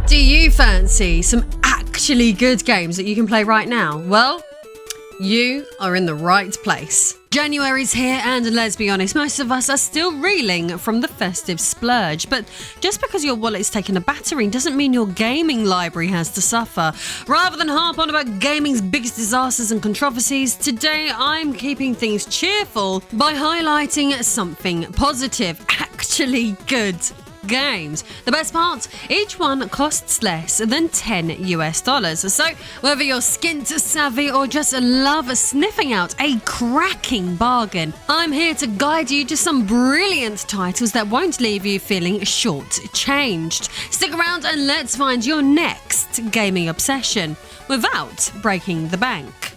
Do you fancy some actually good games that you can play right now? Well, you are in the right place. January's here and let's be honest, most of us are still reeling from the festive splurge. But just because your wallet's taken a battering doesn't mean your gaming library has to suffer. Rather than harp on about gaming's biggest disasters and controversies, today I'm keeping things cheerful by highlighting something positive, actually good games. The best part, each one costs less than $10 US. So whether you're skint savvy or just love sniffing out a cracking bargain, I'm here to guide you to some brilliant titles that won't leave you feeling short-changed. Stick around and let's find your next gaming obsession without breaking the bank.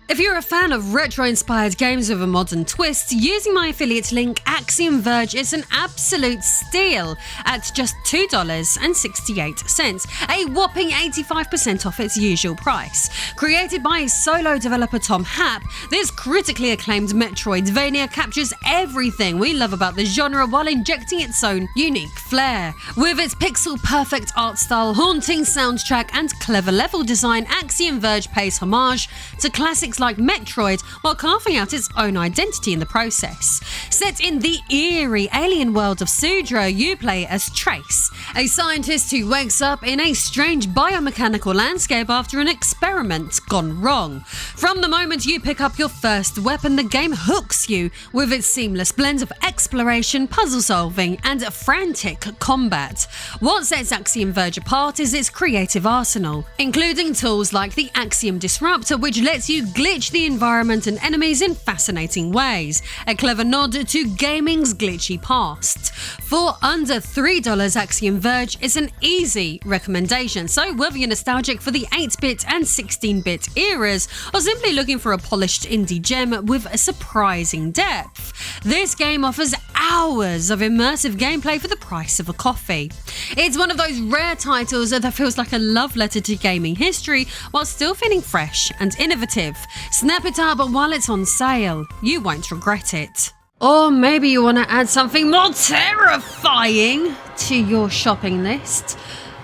If you're a fan of retro-inspired games with a modern twist, using my affiliate link Axium Verge is an absolute steal at just $2.68, a whopping 85% off its usual price. Created by solo developer Tom Happ, this critically acclaimed Metroidvania captures everything we love about the genre while injecting its own unique flair. With its pixel-perfect art style, haunting soundtrack and clever level design, Axiom Verge pays homage to classics like Metroid while carving out its own identity in the process. Set in the eerie alien world of Sudra, you play as Trace, a scientist who wakes up in a strange biomechanical landscape after an experiment gone wrong. From the moment you pick up your first weapon, the game hooks you with its seamless blend of exploration, puzzle solving, and frantic combat. What sets Axiom Verge apart is its creative arsenal, including tools like the Axiom Disruptor, which lets you glitch the environment and enemies in fascinating ways, a clever nod to gaming's glitchy past. For under $3, Axiom Verge is an easy recommendation, so whether you're nostalgic for the 8-bit and 16-bit eras or simply looking for a polished indie gem with a surprising depth, this game offers hours of immersive gameplay for the price of a coffee. It's one of those rare titles that feels like a love letter to gaming history while still feeling fresh and innovative. Snap it up while it's on sale. You won't regret it. Or maybe you want to add something more terrifying to your shopping list,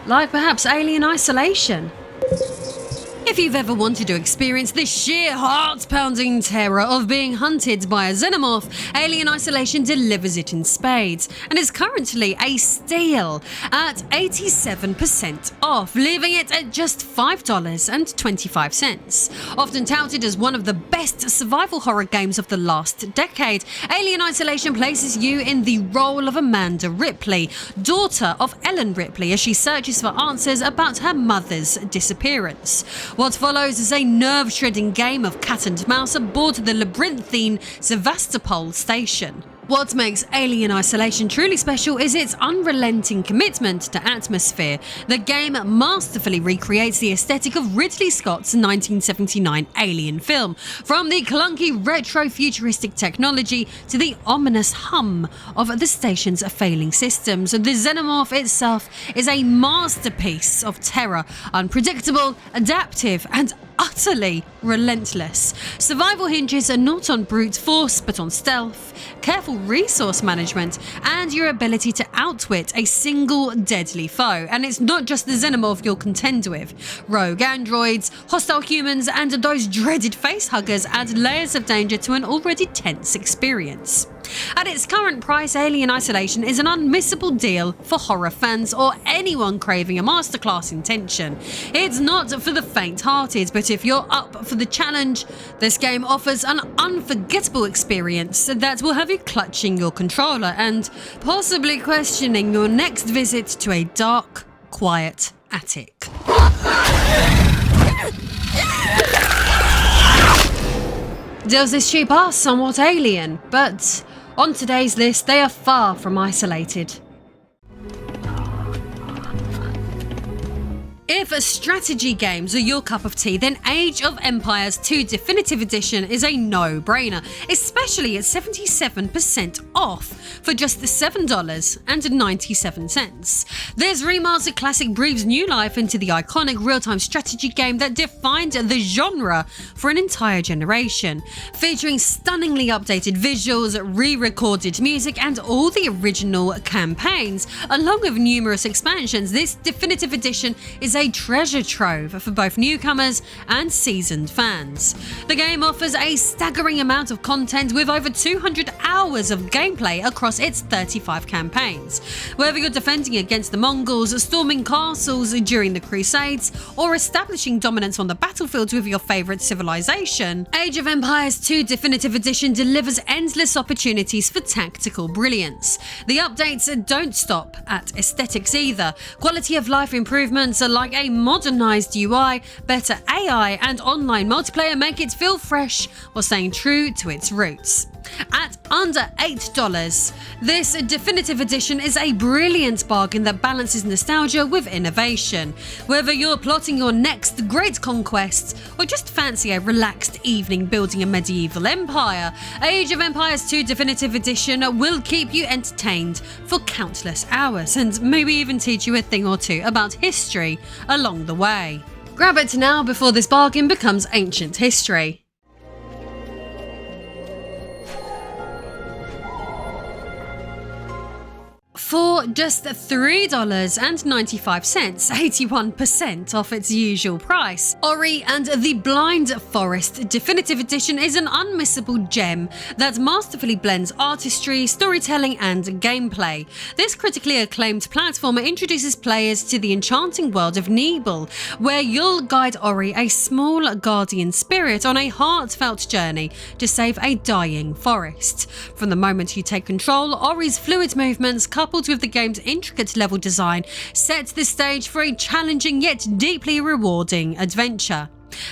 like perhaps Alien Isolation. If you've ever wanted to experience the sheer heart-pounding terror of being hunted by a xenomorph, Alien Isolation delivers it in spades, and is currently a steal at 87% off, leaving it at just $5.25. Often touted as one of the best survival horror games of the last decade, Alien Isolation places you in the role of Amanda Ripley, daughter of Ellen Ripley, as she searches for answers about her mother's disappearance. What follows is a nerve-shredding game of cat and mouse aboard the labyrinthine Sevastopol station. What makes Alien Isolation truly special is its unrelenting commitment to atmosphere. The game masterfully recreates the aesthetic of Ridley Scott's 1979 Alien film, from the clunky retro-futuristic technology to the ominous hum of the station's failing systems. The xenomorph itself is a masterpiece of terror, unpredictable, adaptive, and utterly relentless. Survival hinges are not on brute force, but on stealth, careful resource management, and your ability to outwit a single deadly foe. And it's not just the xenomorph you'll contend with. Rogue androids, hostile humans, and those dreaded facehuggers add layers of danger to an already tense experience. At its current price, Alien Isolation is an unmissable deal for horror fans or anyone craving a masterclass in tension. It's not for the faint-hearted, but if you're up for the challenge, this game offers an unforgettable experience that will have you clutching your controller and possibly questioning your next visit to a dark, quiet attic. Does this cheap are somewhat alien, but on today's list they are far from isolated. If strategy games are your cup of tea, then Age of Empires 2 Definitive Edition is a no-brainer, especially at 77% off for just $7.97. This remastered classic breathes new life into the iconic real-time strategy game that defined the genre for an entire generation. Featuring stunningly updated visuals, re-recorded music, and all the original campaigns, along with numerous expansions, this Definitive Edition is a treasure trove for both newcomers and seasoned fans. The game offers a staggering amount of content with over 200 hours of gameplay across its 35 campaigns. Whether you're defending against the Mongols, storming castles during the Crusades, or establishing dominance on the battlefields with your favourite civilization, Age of Empires 2 Definitive Edition delivers endless opportunities for tactical brilliance. The updates don't stop at aesthetics either. Quality of life improvements are like a modernised UI, better AI, and online multiplayer make it feel fresh while staying true to its roots. At under $8, this Definitive Edition is a brilliant bargain that balances nostalgia with innovation. Whether you're plotting your next great conquest or just fancy a relaxed evening building a medieval empire, Age of Empires 2 Definitive Edition will keep you entertained for countless hours and maybe even teach you a thing or two about history along the way. Grab it now before this bargain becomes ancient history. For just $3.95, 81% off its usual price, Ori and the Blind Forest Definitive Edition is an unmissable gem that masterfully blends artistry, storytelling, and gameplay. This critically acclaimed platformer introduces players to the enchanting world of Nibel, where you'll guide Ori, a small guardian spirit, on a heartfelt journey to save a dying forest. From the moment you take control, Ori's fluid movements, coupled with the game's intricate level design, sets the stage for a challenging yet deeply rewarding adventure.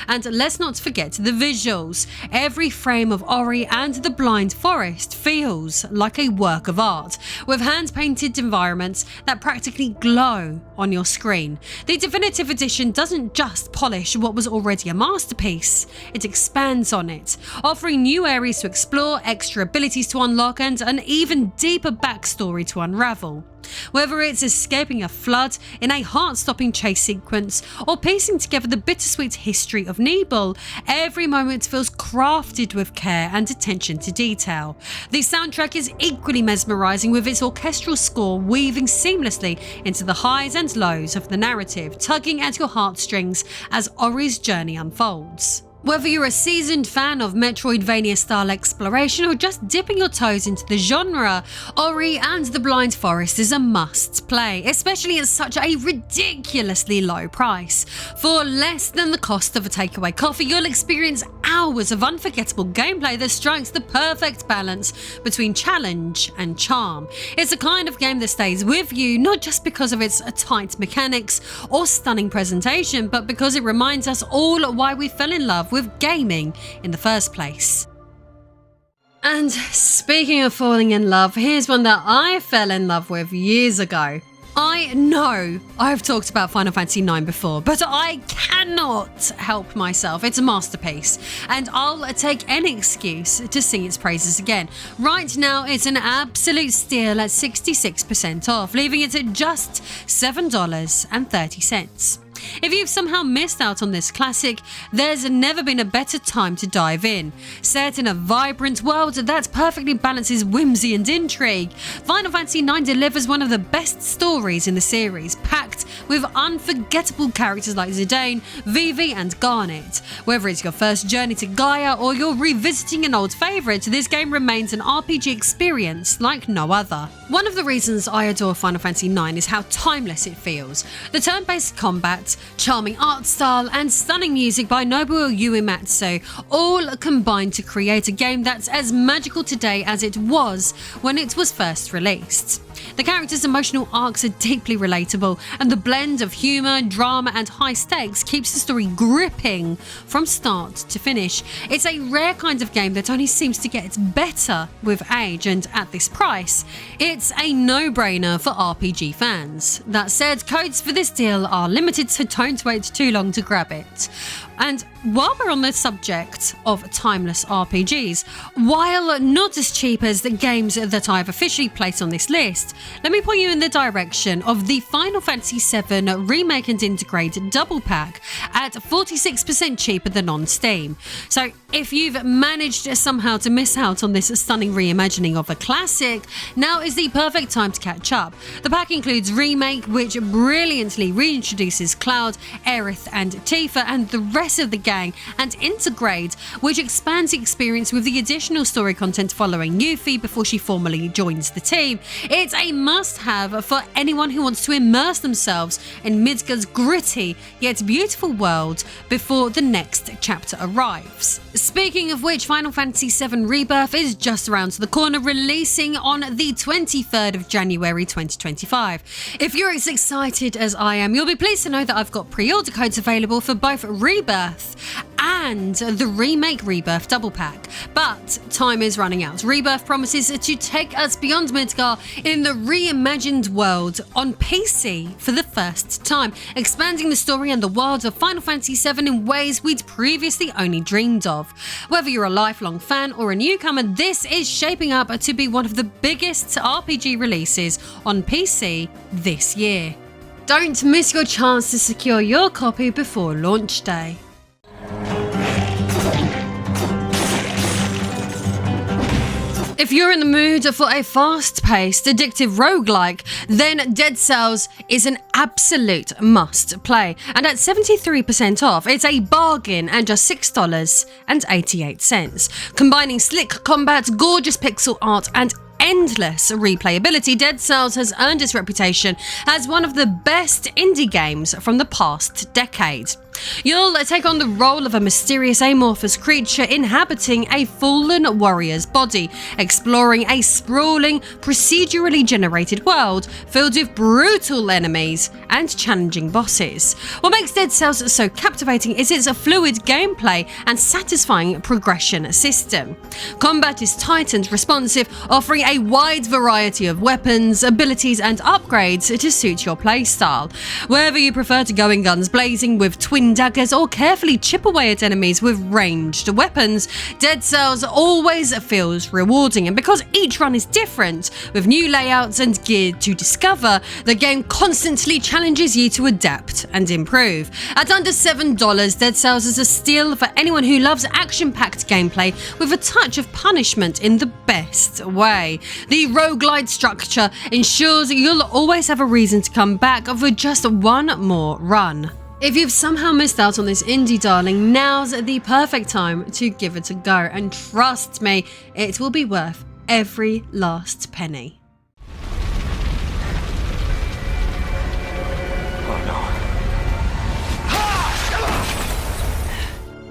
And let's not forget the visuals. Every frame of Ori and the Blind Forest feels like a work of art, with hand-painted environments that practically glow on your screen. The Definitive Edition doesn't just polish what was already a masterpiece, it expands on it, offering new areas to explore, extra abilities to unlock, and an even deeper backstory to unravel. Whether it's escaping a flood in a heart-stopping chase sequence or piecing together the bittersweet history of Nibel, every moment feels crafted with care and attention to detail. The soundtrack is equally mesmerising, with its orchestral score weaving seamlessly into the highs and lows of the narrative, tugging at your heartstrings as Ori's journey unfolds. Whether you're a seasoned fan of Metroidvania-style exploration or just dipping your toes into the genre, Ori and the Blind Forest is a must-play, especially at such a ridiculously low price. For less than the cost of a takeaway coffee, you'll experience hours of unforgettable gameplay that strikes the perfect balance between challenge and charm. It's a kind of game that stays with you, not just because of its tight mechanics or stunning presentation, but because it reminds us all why we fell in love with gaming in the first place. And speaking of falling in love, here's one that I fell in love with years ago. I know I've talked about Final Fantasy IX before, but I cannot help myself. It's a masterpiece, and I'll take any excuse to sing its praises again. Right now, it's an absolute steal at 66% off, leaving it at just $7.30. If you've somehow missed out on this classic, there's never been a better time to dive in. Set in a vibrant world that perfectly balances whimsy and intrigue, Final Fantasy IX delivers one of the best stories in the series, packed with unforgettable characters like Zidane, Vivi, and Garnet. Whether it's your first journey to Gaia or you're revisiting an old favourite, this game remains an RPG experience like no other. One of the reasons I adore Final Fantasy IX is how timeless it feels. The turn-based combat, charming art style, and stunning music by Nobuo Uematsu all combine to create a game that's as magical today as it was when it was first released. The characters' emotional arcs are deeply relatable, and the blend of humour, drama, and high stakes keeps the story gripping from start to finish. It's a rare kind of game that only seems to get better with age, and at this price, it's a no-brainer for RPG fans. That said, codes for this deal are limited so don't wait too long to grab it. And while we're on the subject of timeless RPGs, while not as cheap as the games that I've officially placed on this list, let me point you in the direction of the Final Fantasy VII Remake and Integrate Double Pack at 46% cheaper than on Steam. So if you've managed somehow to miss out on this stunning reimagining of a classic, now is the perfect time to catch up. The pack includes Remake, which brilliantly reintroduces Cloud, Aerith and Tifa and the rest of the gang, and Integrate, which expands the experience with the additional story content following Yuffie before she formally joins the team. It's a must-have for anyone who wants to immerse themselves in Midgard's gritty yet beautiful world before the next chapter arrives. Speaking of which, Final Fantasy VII Rebirth is just around the corner, releasing on the 23rd of January 2025. If you're as excited as I am, you'll be pleased to know that I've got pre-order codes available for both Rebirth and the Remake Rebirth double pack, but time is running out. Rebirth promises to take us beyond Midgar in the reimagined world on PC for the first time, expanding the story and the world of Final Fantasy VII in ways we'd previously only dreamed of. Whether you're a lifelong fan or a newcomer, this is shaping up to be one of the biggest RPG releases on PC this year. Don't miss your chance to secure your copy before launch day. If you're in the mood for a fast-paced, addictive roguelike, then Dead Cells is an absolute must-play. And at 73% off, it's a bargain and just $6.88. Combining slick combat, gorgeous pixel art, and endless replayability, Dead Cells has earned its reputation as one of the best indie games from the past decade. You'll take on the role of a mysterious amorphous creature inhabiting a fallen warrior's body, exploring a sprawling, procedurally generated world filled with brutal enemies and challenging bosses. What makes Dead Cells so captivating is its fluid gameplay and satisfying progression system. Combat is tight and responsive, offering a wide variety of weapons, abilities and upgrades to suit your playstyle. Whether you prefer to go in guns blazing with twin daggers or carefully chip away at enemies with ranged weapons, Dead Cells always feels rewarding, and because each run is different, with new layouts and gear to discover, the game constantly challenges you to adapt and improve. At under $7, Dead Cells is a steal for anyone who loves action-packed gameplay with a touch of punishment in the best way. The roguelite structure ensures you'll always have a reason to come back for just one more run. If you've somehow missed out on this indie darling, now's the perfect time to give it a go, and trust me, it will be worth every last penny.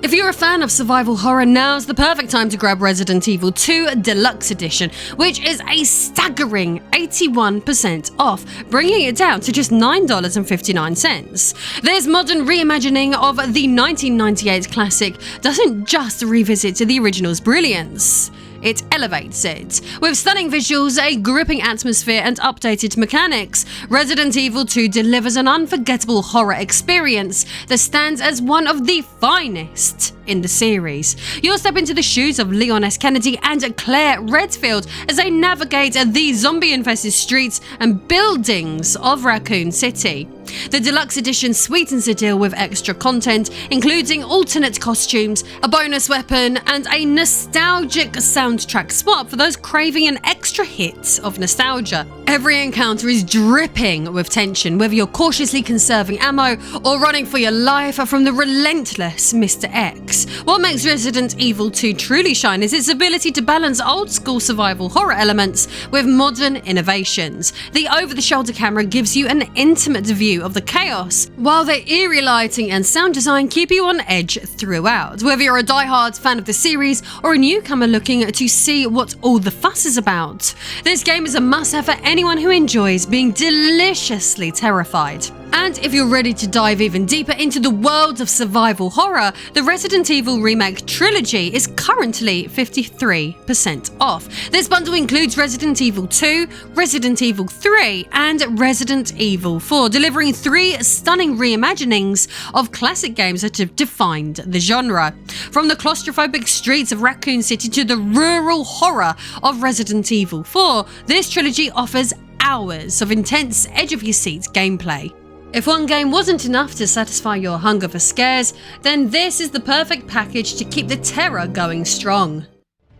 If you're a fan of survival horror, now's the perfect time to grab Resident Evil 2 Deluxe Edition, which is a staggering 81% off, bringing it down to just $9.59. This modern reimagining of the 1998 classic doesn't just revisit the original's brilliance, it elevates it. With stunning visuals, a gripping atmosphere and updated mechanics, Resident Evil 2 delivers an unforgettable horror experience that stands as one of the finest in the series. You'll step into the shoes of Leon S. Kennedy and Claire Redfield as they navigate the zombie-infested streets and buildings of Raccoon City. The deluxe edition sweetens the deal with extra content, including alternate costumes, a bonus weapon, and a nostalgic soundtrack swap for those craving an extra hit of nostalgia. Every encounter is dripping with tension, whether you're cautiously conserving ammo or running for your life from the relentless Mr. X. What makes Resident Evil 2 truly shine is its ability to balance old-school survival horror elements with modern innovations. The over-the-shoulder camera gives you an intimate view of the chaos, while the eerie lighting and sound design keep you on edge throughout. Whether you're a die-hard fan of the series or a newcomer looking to see what all the fuss is about, this game is a must-have for anyone who enjoys being deliciously terrified. And if you're ready to dive even deeper into the world of survival horror, the Resident Evil Remake Trilogy is currently 53% off. This bundle includes Resident Evil 2, Resident Evil 3, and Resident Evil 4, delivering 3 stunning reimaginings of classic games that have defined the genre. From the claustrophobic streets of Raccoon City to the rural horror of Resident Evil 4, this trilogy offers hours of intense edge-of-your-seat gameplay. If one game wasn't enough to satisfy your hunger for scares, then this is the perfect package to keep the terror going strong.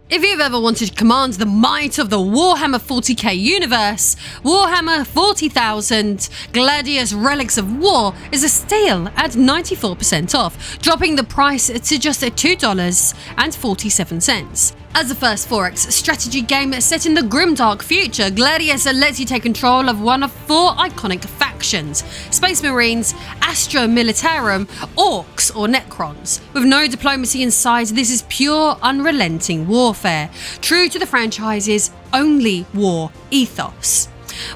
If you've ever wanted to command the might of the Warhammer 40k universe, Warhammer 40,000 Gladius Relics of War is a steal at 94% off, dropping the price to just $2.47. As the first 4X strategy game set in the grimdark future, Gladius lets you take control of one of 4 iconic factions: Space Marines, Astra Militarum, Orcs or Necrons. With no diplomacy inside, this is pure, unrelenting warfare, true to the franchise's only war ethos.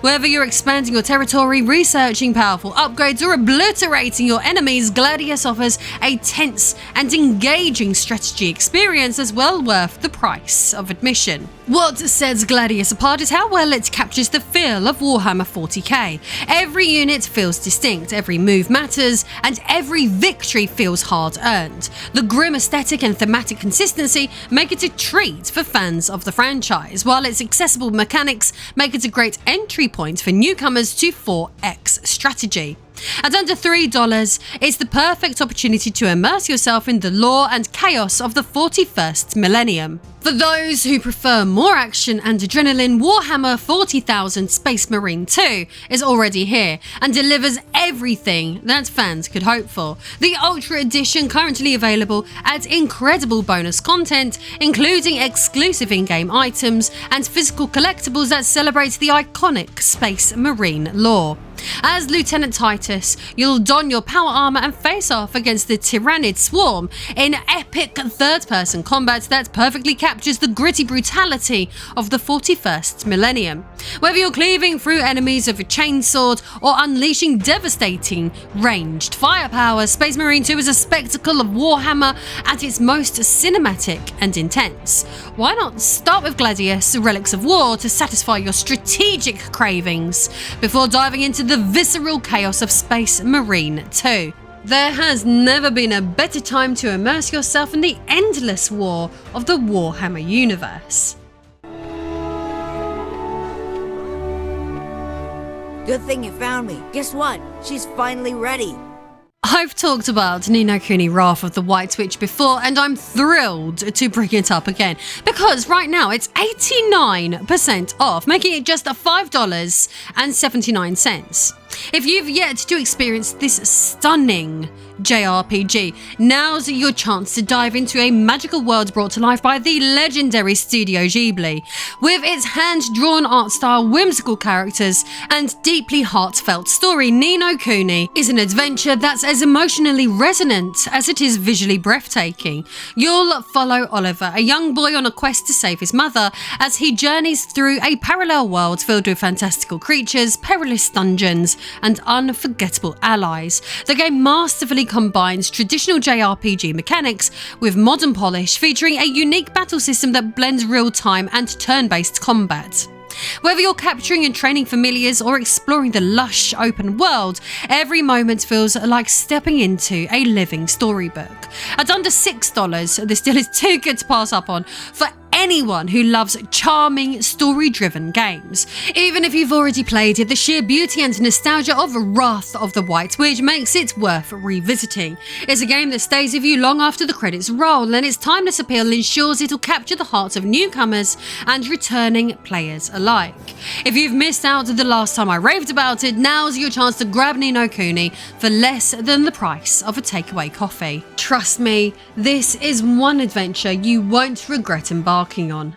Whether you're expanding your territory, researching powerful upgrades, or obliterating your enemies, Gladius offers a tense and engaging strategy experience that's well worth the price of admission. What sets Gladius apart is how well it captures the feel of Warhammer 40k. Every unit feels distinct, every move matters, and every victory feels hard-earned. The grim aesthetic and thematic consistency make it a treat for fans of the franchise, while its accessible mechanics make it a great entry point for newcomers to 4X strategy. At under $3, it's the perfect opportunity to immerse yourself in the lore and chaos of the 41st millennium. For those who prefer more action and adrenaline, Warhammer 40,000 Space Marine 2 is already here and delivers everything that fans could hope for. The Ultra Edition, currently available, adds incredible bonus content, including exclusive in-game items and physical collectibles that celebrate the iconic Space Marine lore. As Lieutenant Titus, you'll don your power armor and face off against the Tyrannid Swarm in epic third-person combat that perfectly captures the gritty brutality of the 41st millennium. Whether you're cleaving through enemies with a chainsword or unleashing devastating ranged firepower, Space Marine 2 is a spectacle of Warhammer at its most cinematic and intense. Why not start with Gladius Relics of War to satisfy your strategic cravings before diving into the visceral chaos of Space Marine 2. There has never been a better time to immerse yourself in the endless war of the Warhammer universe. Good thing you found me. Guess what? She's finally ready. I've talked about Ninocouni Wrath of the White Witch before, and I'm thrilled to bring it up again, because right now it's 89% off, making it just $5.79. If you've yet to experience this stunning JRPG, now's your chance to dive into a magical world brought to life by the legendary Studio Ghibli. With its hand-drawn art style, whimsical characters, and deeply heartfelt story, Ninocouni is an adventure that's as emotionally resonant as it is visually breathtaking. You'll follow Oliver, a young boy on a quest to save his mother, as he journeys through a parallel world filled with fantastical creatures, perilous dungeons, and unforgettable allies. The game masterfully combines traditional JRPG mechanics with modern polish, featuring a unique battle system that blends real-time and turn-based combat. Whether you're capturing and training familiars or exploring the lush open world, every moment feels like stepping into a living storybook. At under $6, this deal is too good to pass up on for anyone who loves charming, story-driven games. Even if you've already played it, the sheer beauty and nostalgia of Wrath of the White Witch makes it worth revisiting. It's a game that stays with you long after the credits roll, and its timeless appeal ensures it'll capture the hearts of newcomers and returning players alike. If you've missed out the last time I raved about it, now's your chance to grab Ninocouni for less than the price of a takeaway coffee. Trust me, this is one adventure you won't regret embarking on.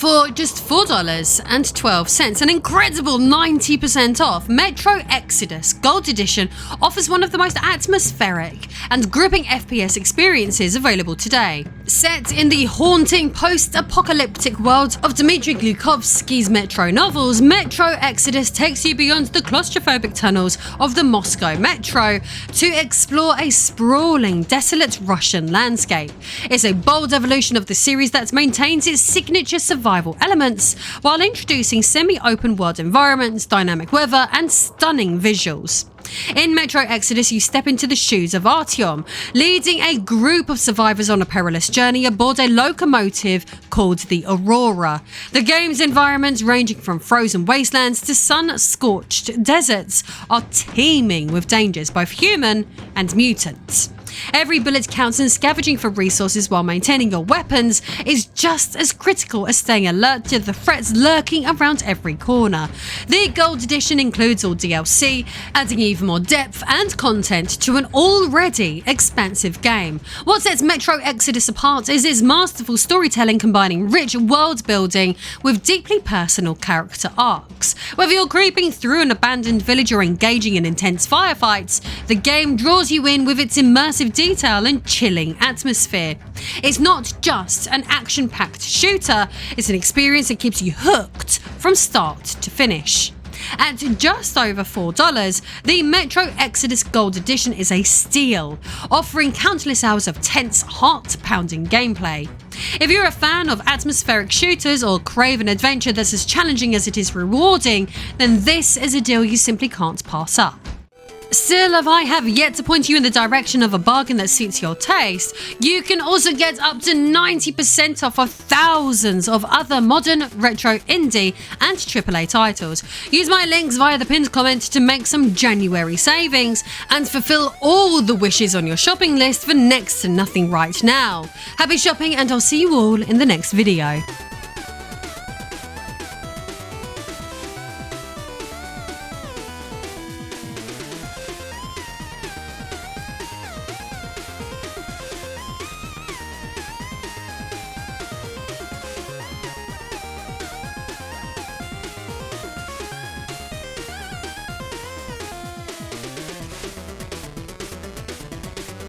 For just $4.12, an incredible 90% off, Metro Exodus Gold Edition offers one of the most atmospheric and gripping FPS experiences available today. Set in the haunting post-apocalyptic world of Dmitry Glukovsky's Metro novels, Metro Exodus takes you beyond the claustrophobic tunnels of the Moscow Metro to explore a sprawling, desolate Russian landscape. It's a bold evolution of the series that maintains its signature survival elements while introducing semi-open world environments, dynamic weather, and stunning visuals. In Metro Exodus, you step into the shoes of Artyom, leading a group of survivors on a perilous journey aboard a locomotive called the Aurora. The game's environments, ranging from frozen wastelands to sun-scorched deserts, are teeming with dangers, both human and mutant. Every bullet counts, and scavenging for resources while maintaining your weapons is just as critical as staying alert to the threats lurking around every corner. The Gold Edition includes all DLC, adding even more depth and content to an already expansive game. What sets Metro Exodus apart is its masterful storytelling, combining rich world building with deeply personal character arcs. Whether you're creeping through an abandoned village or engaging in intense firefights, the game draws you in with its immersive detail and chilling atmosphere. It's not just an action-packed shooter, it's an experience that keeps you hooked from start to finish. At just over $4, the Metro Exodus Gold Edition is a steal, offering countless hours of tense, heart-pounding gameplay. If you're a fan of atmospheric shooters or crave an adventure that's as challenging as it is rewarding, then this is a deal you simply can't pass up. Still, if I have yet to point you in the direction of a bargain that suits your taste, you can also get up to 90% off of thousands of other modern, retro, indie, and AAA titles. Use my links via the pinned comment to make some January savings and fulfill all the wishes on your shopping list for next to nothing right now. Happy shopping, and I'll see you all in the next video.